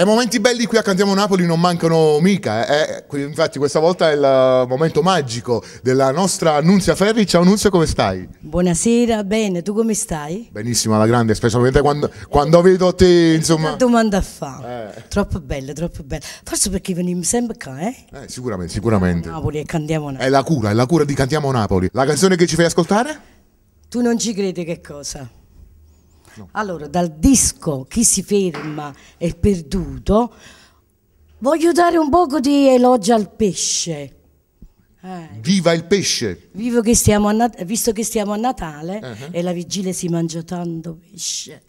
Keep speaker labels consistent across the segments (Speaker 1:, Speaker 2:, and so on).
Speaker 1: Momenti belli qui a Cantiamo Napoli non mancano mica. Infatti questa volta è il momento magico della nostra Annunzia Ferri. Ciao Annunzia, come stai?
Speaker 2: Buonasera, bene, tu come stai?
Speaker 1: Benissimo, alla grande, specialmente quando vedo te, insomma.
Speaker 2: Che domanda a fare? Troppo belle, troppo belle. Forse perché veniamo sempre qua, eh?
Speaker 1: Sicuramente.
Speaker 2: Napoli e Cantiamo Napoli.
Speaker 1: È la cura di Cantiamo Napoli. La canzone che ci fai ascoltare?
Speaker 2: Tu non ci credi che cosa?
Speaker 1: No.
Speaker 2: Allora, dal disco Chi si ferma è perduto, voglio dare un poco di elogio al pesce.
Speaker 1: Viva il pesce!
Speaker 2: Visto che stiamo a Natale e la vigilia si mangia tanto pesce,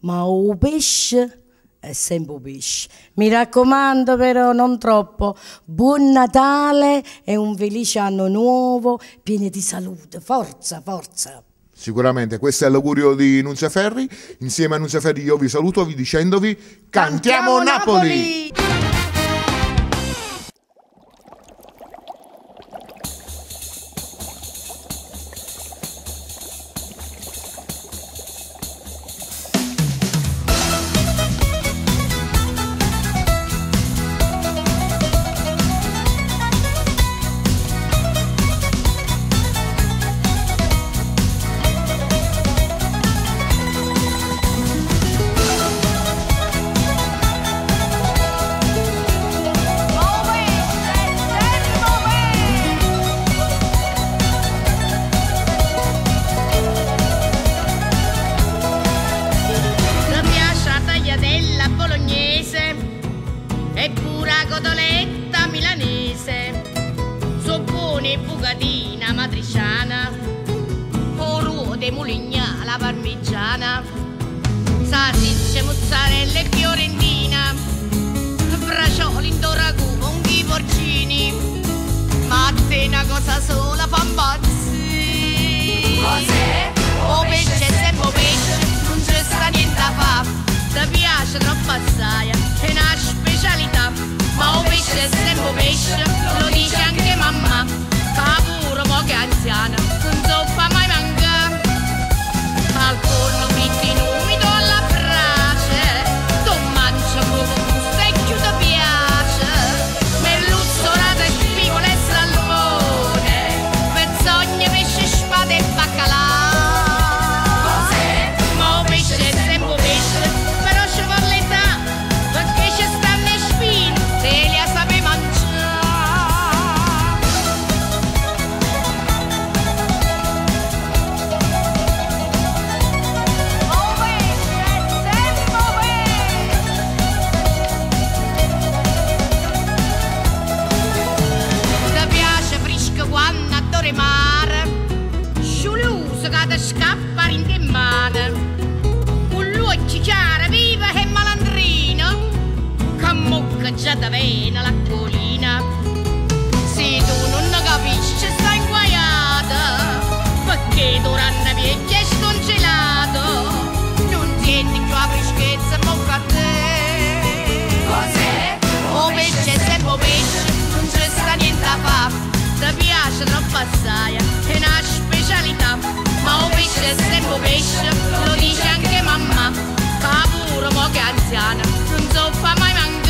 Speaker 2: ma o pesce è sempre pesce. Mi raccomando però non troppo. Buon Natale e un felice anno nuovo, pieno di salute. Forza, forza!
Speaker 1: Sicuramente, questo è l'augurio di Nunzia Ferri. Insieme a Nunzia Ferri io vi saluto dicendovi Cantiamo Napoli!
Speaker 3: E pura cotoletta milanese, soppone bucatina matriciana, o ruote mulignana parmigiana, salsicce, mozzarella e fiorentina, bracioli in ragù, funghi porcini, ma a te una cosa sola fa impazzire.
Speaker 4: Cos'è?
Speaker 3: O pesce è sempre pesce, non c'è sta niente a fa'. Ti piace troppo assai, è una specialità, ma o pesce è sempre pesce, lo dice anche mamma, fa pure poche anziana, non so fa mai mancare. Al forno fritti in umido alla brace, tu mangia come gusto e più ti piace, melluzzolata e spigolo e salmone, pezzogne, pesce, spada e baccalà.
Speaker 4: Cos'è?
Speaker 3: Ma o pesce è sempre pesce, però ci vuole l'età, perché ci stanno le spine, se li a sape mangiare. O pesce è sempre pesce. Ti piace fresco quando adore mare, sciuluso che ti scappa in mano, con l'occhio chiaro, viva e malandrino, che mucca già da vena la colina. Se tu non capisci stai inguaiata, perché durante vecchia è scongelato, non tieni più la freschezza bocca a te.
Speaker 4: Cos'è?
Speaker 3: O pesce è sempre pesce, non c'è sta niente a fa'. Ti piace troppo assai, è una specialità, ma o pesce è sempre pesce, lo dice anche mamma, fa pure poche anziana, non so fa mai mancare.